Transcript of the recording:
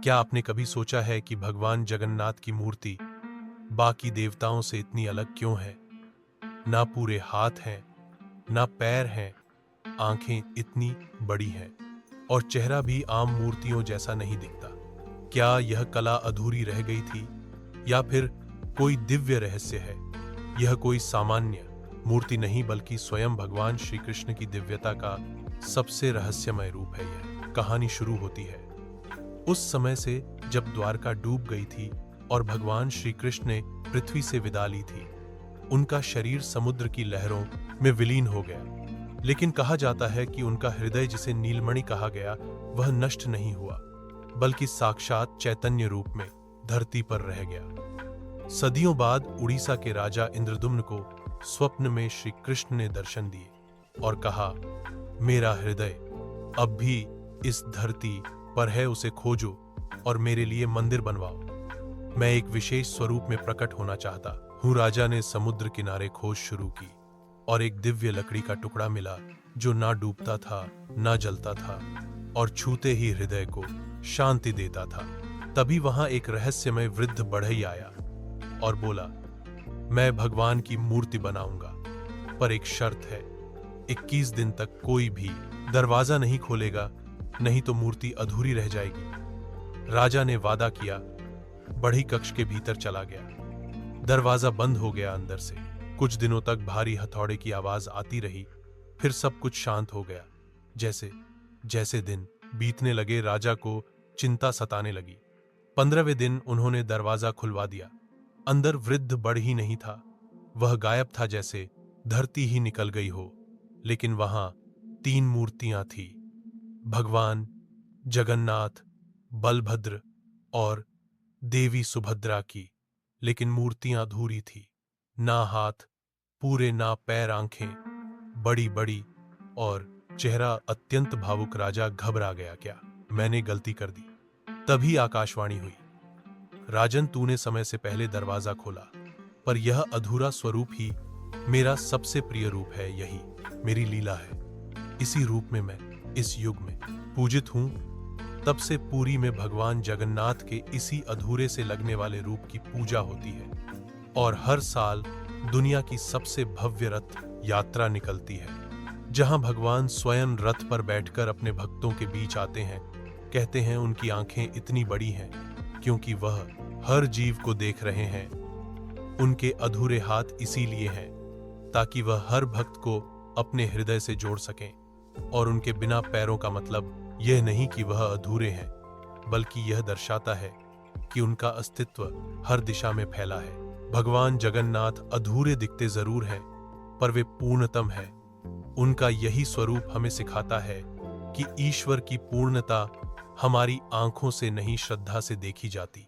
क्या आपने कभी सोचा है कि भगवान जगन्नाथ की मूर्ति बाकी देवताओं से इतनी अलग क्यों है? ना पूरे हाथ हैं, ना पैर हैं, आंखें इतनी बड़ी हैं और चेहरा भी आम मूर्तियों जैसा नहीं दिखता। क्या यह कला अधूरी रह गई थी या फिर कोई दिव्य रहस्य है? यह कोई सामान्य मूर्ति नहीं बल्कि स्वयं भगवान श्री कृष्ण की दिव्यता का सबसे रहस्यमय रूप है। यह कहानी शुरू होती है उस समय से जब द्वारका डूब गई थी और भगवान श्री कृष्ण ने पृथ्वी से विदा ली थी। उनका शरीर समुद्र की लहरों में विलीन हो गया, लेकिन कहा जाता है कि उनका हृदय, जिसे नीलमणि कहा गया, वह नष्ट नहीं हुआ बल्कि साक्षात चैतन्य रूप में धरती पर रह गया। सदियों बाद उड़ीसा के राजा इंद्रदुम्न को स्वप्न में श्री कृष्ण ने दर्शन दिए और कहा, मेरा हृदय अब भी इस धरती पर है, उसे खोजो और मेरे लिए मंदिर बनवाओ। मैं एक विशेष स्वरूप में प्रकट होना चाहता हूँ। राजा ने समुद्र किनारे खोज शुरू की और एक दिव्य लकड़ी का टुकड़ा मिला जो ना डूबता था ना जलता था और छूते ही हृदय को शांति देता था। तभी वहां एक रहस्यमय वृद्ध बढ़ई आया और बोला, मैं भगवान की मूर्ति बनाऊंगा, पर एक शर्त है। 21 दिन तक कोई भी दरवाजा नहीं खोलेगा, नहीं तो मूर्ति अधूरी रह जाएगी। राजा ने वादा किया, बढ़ई कक्ष के भीतर चला गया। दरवाजा बंद हो गया अंदर से। कुछ दिनों तक भारी हथौड़े की आवाज आती रही, फिर सब कुछ शांत हो गया। जैसे जैसे दिन बीतने लगे, राजा को चिंता सताने लगी। 15वें दिन उन्होंने दरवाजा खुलवा दिया। अंदर वृद्ध बढ़ई नहीं था, वह गायब था, जैसे धरती ही निकल गई हो। लेकिन वहां 3 मूर्तियां थी, भगवान जगन्नाथ, बलभद्र और देवी सुभद्रा की। लेकिन मूर्तियां अधूरी थी, ना हाथ पूरे, ना पैर, आंखें बड़ी बड़ी और चेहरा अत्यंत भावुक। राजा घबरा गया, क्या मैंने गलती कर दी? तभी आकाशवाणी हुई, राजन, तूने समय से पहले दरवाजा खोला, पर यह अधूरा स्वरूप ही मेरा सबसे प्रिय रूप है। यही मेरी लीला है। इसी रूप में मैं इस युग में पूजित हूं। तब से पुरी में भगवान जगन्नाथ के इसी अधूरे से लगने वाले रूप की पूजा होती है और हर साल दुनिया की सबसे भव्य रथ यात्रा निकलती है, जहां भगवान स्वयं रथ पर बैठकर अपने भक्तों के बीच आते हैं। कहते हैं उनकी आंखें इतनी बड़ी हैं क्योंकि वह हर जीव को देख रहे हैं। उनके अधूरे हाथ इसीलिए हैं ताकि वह हर भक्त को अपने हृदय से जोड़ सकें। और उनके बिना पैरों का मतलब यह नहीं कि वह अधूरे हैं, बल्कि यह दर्शाता है कि उनका अस्तित्व हर दिशा में फैला है। भगवान जगन्नाथ अधूरे दिखते जरूर हैं, पर वे पूर्णतम हैं। उनका यही स्वरूप हमें सिखाता है कि ईश्वर की पूर्णता हमारी आंखों से नहीं, श्रद्धा से देखी जाती।